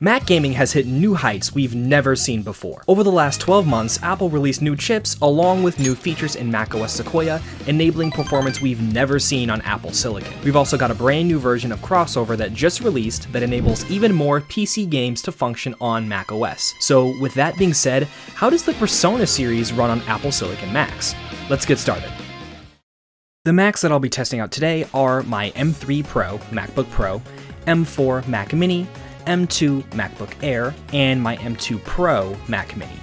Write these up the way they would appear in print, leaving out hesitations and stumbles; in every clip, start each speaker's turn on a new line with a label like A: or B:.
A: Mac gaming has hit new heights we've never seen before. Over the last 12 months, Apple released new chips along with new features in macOS Sequoia, enabling performance we've never seen on Apple Silicon. We've also got a brand new version of Crossover that just released that enables even more PC games to function on macOS. So with that being said, how does the Persona series run on Apple Silicon Macs? Let's get started. The Macs that I'll be testing out today are my M3 Pro MacBook Pro, M4 Mac Mini, M2 MacBook Air, and my M2 Pro Mac Mini.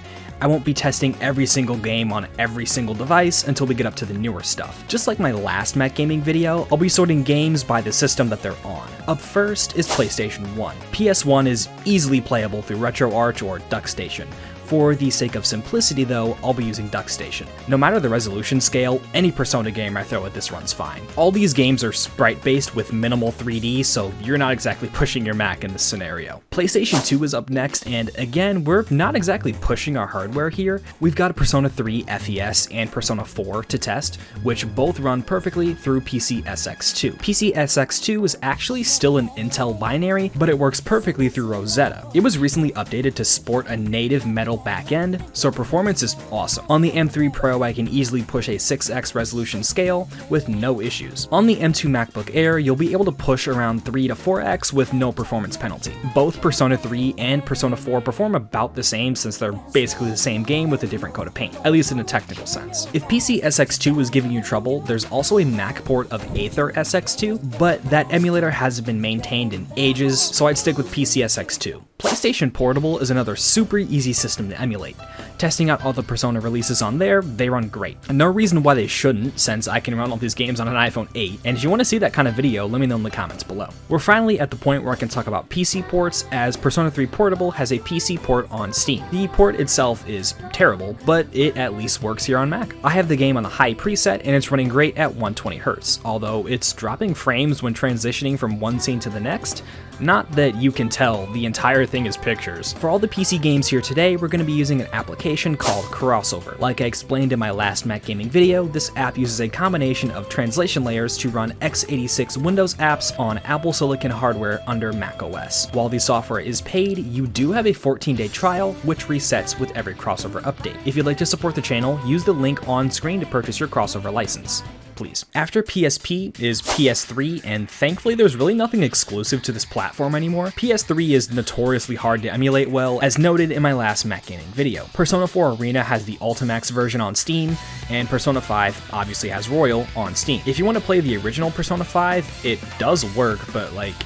A: I won't be testing every single game on every single device until we get up to the newer stuff. Just like my last Mac gaming video, I'll be sorting games by the system that they're on. Up first is PlayStation 1. PS1 is easily playable through RetroArch or DuckStation. For the sake of simplicity though, I'll be using DuckStation. No matter the resolution scale, any Persona game I throw at this runs fine. All these games are sprite-based with minimal 3D, so you're not exactly pushing your Mac in this scenario. PlayStation 2 is up next, and again, we're not exactly pushing our hardware here. We've got Persona 3 FES and Persona 4 to test, which both run perfectly through PCSX2. PCSX2 is actually still an Intel binary, but it works perfectly through Rosetta. It was recently updated to sport a native metal backend, so performance is awesome. On the M3 Pro, I can easily push a 6x resolution scale with no issues. On the M2 MacBook Air, you'll be able to push around 3 to 4x with no performance penalty. Both Persona 3 and Persona 4 perform about the same since they're basically the same game with a different coat of paint, at least in a technical sense. If PCSX2 is giving you trouble, there's also a Mac port of Aether SX2, but that emulator hasn't been maintained in ages, so I'd stick with PCSX2. PlayStation Portable is another super easy system to emulate. Testing out all the Persona releases on there, they run great. And no reason why they shouldn't, since I can run all these games on an iPhone 8, and if you want to see that kind of video, let me know in the comments below. We're finally at the point where I can talk about PC ports, as Persona 3 Portable has a PC port on Steam. The port itself is terrible, but it at least works here on Mac. I have the game on the high preset, and it's running great at 120Hz, although it's dropping frames when transitioning from one scene to the next. Not that you can tell, the entire thing is pictures. For all the PC games here today, we're going to be using an application called Crossover. Like I explained in my last Mac gaming video, this app uses a combination of translation layers to run x86 Windows apps on Apple Silicon hardware under macOS. While the software is paid, you do have a 14-day trial, which resets with every Crossover update. If you'd like to support the channel, use the link on screen to purchase your Crossover license. Please. After PSP is PS3, and thankfully there's really nothing exclusive to this platform anymore. PS3 is notoriously hard to emulate well, as noted in my last Mac gaming video. Persona 4 Arena has the Ultimax version on Steam, and Persona 5 obviously has Royal on Steam. If you want to play the original Persona 5, it does work, but like,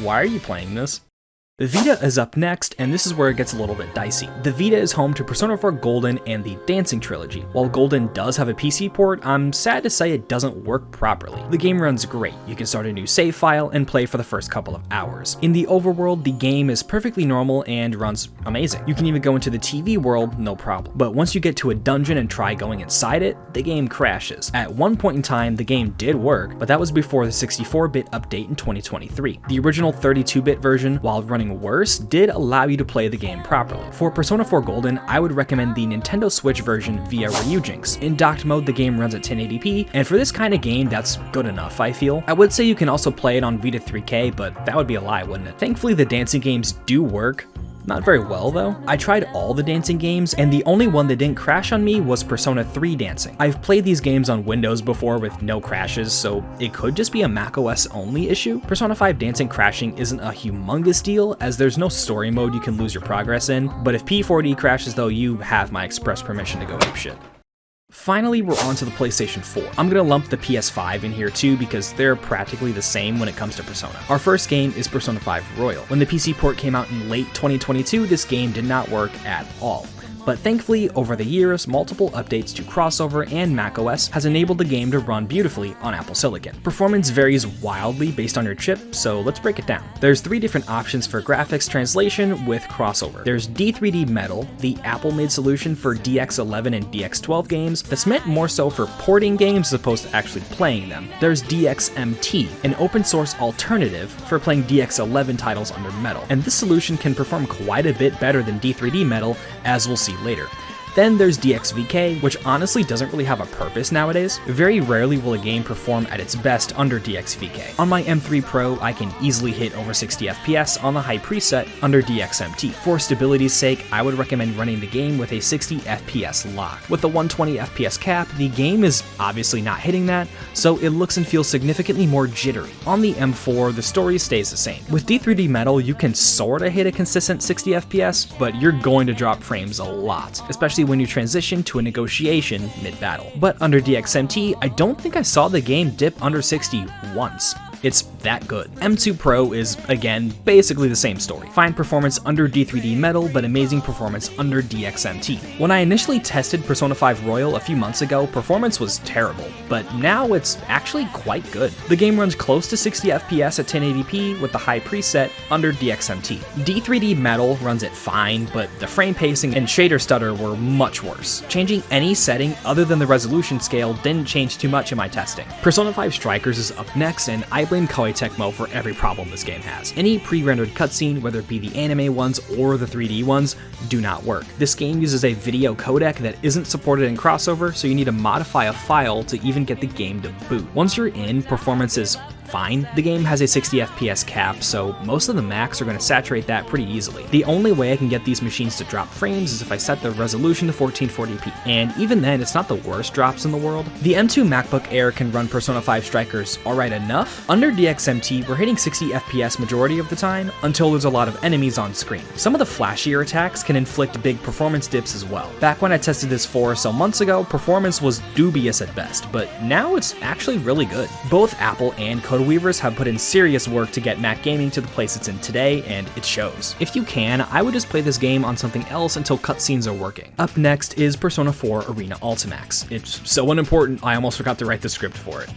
A: why are you playing this? The Vita is up next, and this is where it gets a little bit dicey. The Vita is home to Persona 4 Golden and the Dancing Trilogy. While Golden does have a PC port, I'm sad to say it doesn't work properly. The game runs great. You can start a new save file and play for the first couple of hours. In the overworld, the game is perfectly normal and runs amazing. You can even go into the TV world, no problem. But once you get to a dungeon and try going inside it, the game crashes. At one point in time, the game did work, but that was before the 64-bit update in 2023. The original 32-bit version, while running worse, did allow you to play the game properly. For Persona 4 Golden, I would recommend the Nintendo Switch version via Ryujinx. In docked mode, the game runs at 1080p, and for this kind of game, that's good enough, I feel. I would say you can also play it on Vita 3K, but that would be a lie, wouldn't it? Thankfully, the dancing games do work. Not very well though. I tried all the dancing games, and the only one that didn't crash on me was Persona 3 Dancing. I've played these games on Windows before with no crashes, so it could just be a macOS only issue. Persona 5 Dancing crashing isn't a humongous deal, as there's no story mode you can lose your progress in, but if P4D crashes though, you have my express permission to go apeshit. Finally, we're on to the PlayStation 4. I'm gonna lump the PS5 in here too because they're practically the same when it comes to Persona. Our first game is Persona 5 Royal. When the PC port came out in late 2022, this game did not work at all. But thankfully, over the years, multiple updates to Crossover and macOS has enabled the game to run beautifully on Apple Silicon. Performance varies wildly based on your chip, so let's break it down. There's 3 different options for graphics translation with Crossover. There's D3D Metal, the Apple-made solution for DX11 and DX12 games that's meant more so for porting games as opposed to actually playing them. There's DXMT, an open-source alternative for playing DX11 titles under Metal, and this solution can perform quite a bit better than D3D Metal, as we'll see later. Then there's DXVK, which honestly doesn't really have a purpose nowadays. Very rarely will a game perform at its best under DXVK. On my M3 Pro, I can easily hit over 60 FPS on the high preset under DXMT. For stability's sake, I would recommend running the game with a 60 FPS lock. With the 120 FPS cap, the game is obviously not hitting that, so it looks and feels significantly more jittery. On the M4, the story stays the same. With D3D Metal, you can sorta hit a consistent 60 FPS, but you're going to drop frames a lot, especially when you transition to a negotiation mid-battle. But under DXMT, I don't think I saw the game dip under 60 once. It's that good. M2 Pro is, again, basically the same story. Fine performance under D3D Metal, but amazing performance under DXMT. When I initially tested Persona 5 Royal a few months ago, performance was terrible, but now it's actually quite good. The game runs close to 60 FPS at 1080p with the high preset under DXMT. D3D Metal runs it fine, but the frame pacing and shader stutter were much worse. Changing any setting other than the resolution scale didn't change too much in my testing. Persona 5 Strikers is up next, and I blame Koei Tecmo for every problem this game has. Any pre-rendered cutscene, whether it be the anime ones or the 3D ones, do not work. This game uses a video codec that isn't supported in crossover, so you need to modify a file to even get the game to boot. Once you're in, performance is fine. The game has a 60 FPS cap, so most of the Macs are going to saturate that pretty easily. The only way I can get these machines to drop frames is if I set the resolution to 1440p, and even then it's not the worst drops in the world. The M2 MacBook Air can run Persona 5 Strikers alright enough. Under DXMT, we're hitting 60 FPS majority of the time, until there's a lot of enemies on screen. Some of the flashier attacks can inflict big performance dips as well. Back when I tested this 4 or so months ago, performance was dubious at best, but now it's actually really good. Both Apple and Weavers have put in serious work to get Mac gaming to the place it's in today, and it shows. If you can, I would just play this game on something else until cutscenes are working. Up next is Persona 4 Arena Ultimax. It's so unimportant, I almost forgot to write the script for it.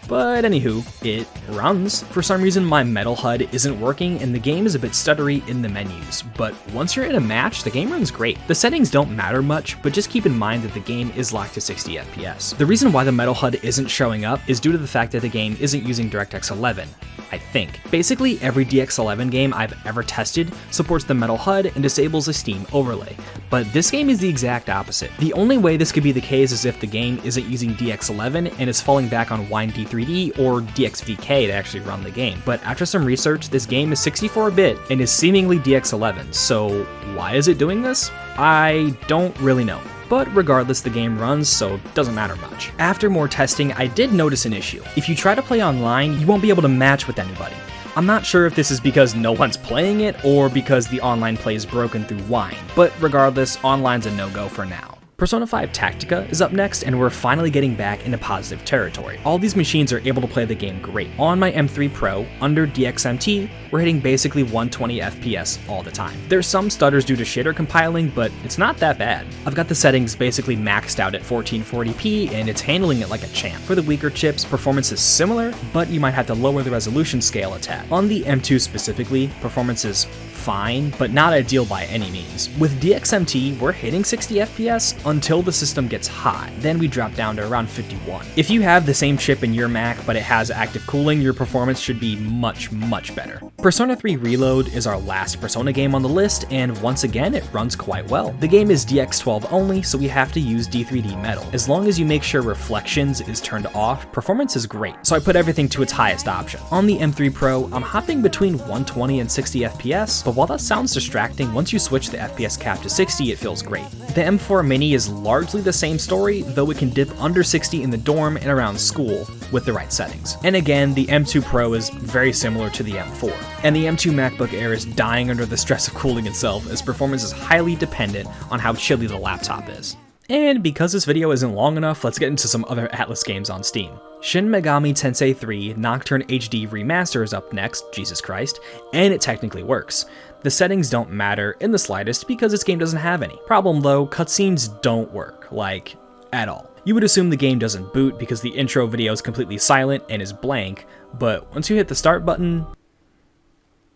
A: But anywho, it runs. For some reason my metal HUD isn't working and the game is a bit stuttery in the menus, but once you're in a match, the game runs great. The settings don't matter much, but just keep in mind that the game is locked to 60 FPS. The reason why the metal HUD isn't showing up is due to the fact that the game isn't using DirectX 11. I think. Basically, every DX11 game I've ever tested supports the metal HUD and disables a Steam overlay, but this game is the exact opposite. The only way this could be the case is if the game isn't using DX11 and is falling back on Wine D3D or DXVK to actually run the game. But after some research, this game is 64-bit and is seemingly DX11, so why is it doing this? I don't really know. But regardless, the game runs, so it doesn't matter much. After more testing, I did notice an issue. If you try to play online, you won't be able to match with anybody. I'm not sure if this is because no one's playing it or because the online play is broken through Wine, but regardless, online's a no-go for now. Persona 5 Tactica is up next, and we're finally getting back into positive territory. All these machines are able to play the game great. On my M3 Pro, under DXMT, we're hitting basically 120 FPS all the time. There's some stutters due to shader compiling, but it's not that bad. I've got the settings basically maxed out at 1440p, and it's handling it like a champ. For the weaker chips, performance is similar, but you might have to lower the resolution scale a tad. On the M2 specifically, performance is fine, but not ideal by any means. With DXMT, we're hitting 60 FPS until the system gets hot, then we drop down to around 51. If you have the same chip in your Mac, but it has active cooling, your performance should be much, much better. Persona 3 Reload is our last Persona game on the list, and once again, it runs quite well. The game is DX12 only, so we have to use D3D Metal. As long as you make sure Reflections is turned off, performance is great, so I put everything to its highest option. On the M3 Pro, I'm hopping between 120 and 60 FPS, but while that sounds distracting, once you switch the FPS cap to 60, it feels great. The M4 Mini is largely the same story, though it can dip under 60 in the dorm and around school with the right settings. And again, the M2 Pro is very similar to the M4. And the M2 MacBook Air is dying under the stress of cooling itself, as performance is highly dependent on how chilly the laptop is. And because this video isn't long enough, let's get into some other Atlus games on Steam. Shin Megami Tensei 3 Nocturne HD Remaster is up next, Jesus Christ, and it technically works. The settings don't matter in the slightest because this game doesn't have any. Problem though, cutscenes don't work, like, at all. You would assume the game doesn't boot because the intro video is completely silent and is blank, but once you hit the start button,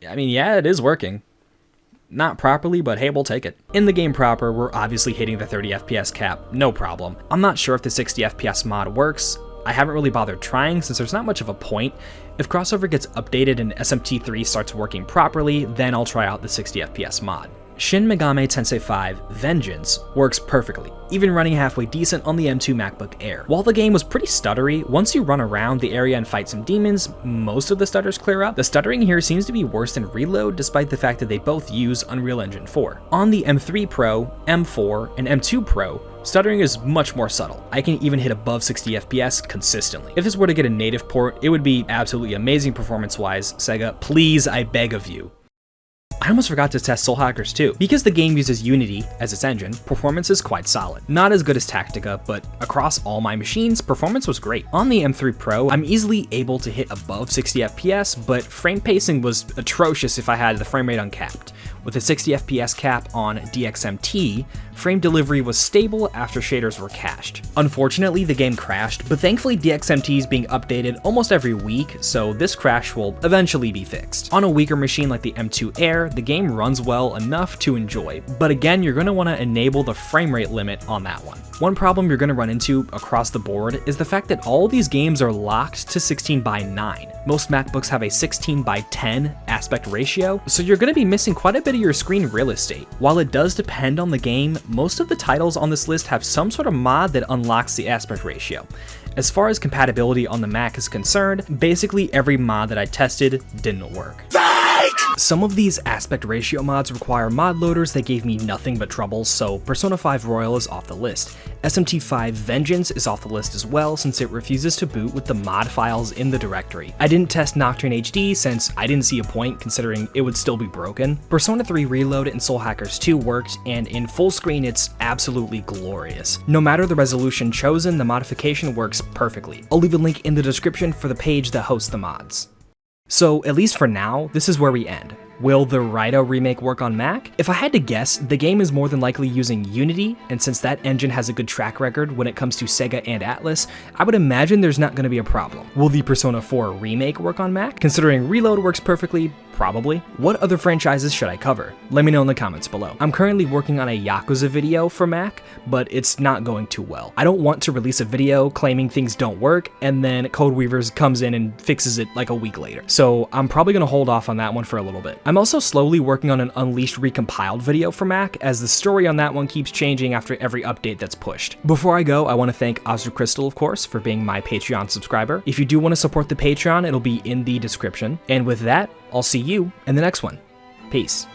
A: I mean, yeah, it is working. Not properly, but hey, we'll take it. In the game proper, we're obviously hitting the 30 FPS cap, no problem. I'm not sure if the 60 FPS mod works. I haven't really bothered trying since there's not much of a point. If crossover gets updated and SMT3 starts working properly, then I'll try out the 60 FPS mod. Shin Megami Tensei 5 Vengeance works perfectly, even running halfway decent on the M2 MacBook Air. While the game was pretty stuttery, once you run around the area and fight some demons, most of the stutters clear up. The stuttering here seems to be worse than Reload, despite the fact that they both use Unreal Engine 4. On the M3 Pro, M4, and M2 Pro, stuttering is much more subtle. I can even hit above 60 FPS consistently. If this were to get a native port, it would be absolutely amazing performance-wise. Sega, please, I beg of you. I almost forgot to test Soul Hackers 2. Because the game uses Unity as its engine, performance is quite solid. Not as good as Tactica, but across all my machines, performance was great. On the M3 Pro, I'm easily able to hit above 60 FPS, but frame pacing was atrocious if I had the frame rate uncapped. With a 60 FPS cap on DXMT, frame delivery was stable after shaders were cached. Unfortunately, the game crashed, but thankfully DXMT is being updated almost every week, so this crash will eventually be fixed. On a weaker machine like the M2 Air, the game runs well enough to enjoy, but again, you're going to want to enable the frame rate limit on that one. One problem you're going to run into across the board is the fact that all these games are locked to 16:9. Most MacBooks have a 16:10 aspect ratio, so you're going to be missing quite a bit of your screen real estate. While it does depend on the game, most of the titles on this list have some sort of mod that unlocks the aspect ratio. As far as compatibility on the Mac is concerned, basically every mod that I tested didn't work. Some of these aspect ratio mods require mod loaders that gave me nothing but troubles, so Persona 5 Royal is off the list. SMT5 Vengeance is off the list as well, since it refuses to boot with the mod files in the directory. I didn't test Nocturne HD since I didn't see a point considering it would still be broken. Persona 3 Reload and Soul Hackers 2 worked, and in full screen it's absolutely glorious. No matter the resolution chosen, the modification works perfectly. I'll leave a link in the description for the page that hosts the mods. So, at least for now, this is where we end. Will the Raito remake work on Mac? If I had to guess, the game is more than likely using Unity, and since that engine has a good track record when it comes to Sega and Atlas, I would imagine there's not going to be a problem. Will the Persona 4 remake work on Mac? Considering Reload works perfectly, probably. What other franchises should I cover? Let me know in the comments below. I'm currently working on a Yakuza video for Mac, but it's not going too well. I don't want to release a video claiming things don't work, and then Codeweavers comes in and fixes it like a week later. So I'm probably going to hold off on that one for a little bit. I'm also slowly working on an Unleashed recompiled video for Mac, as the story on that one keeps changing after every update that's pushed. Before I go, I want to thank Ozra Crystal, of course, for being my Patreon subscriber. If you do want to support the Patreon, it'll be in the description. And with that, I'll see you in the next one. Peace.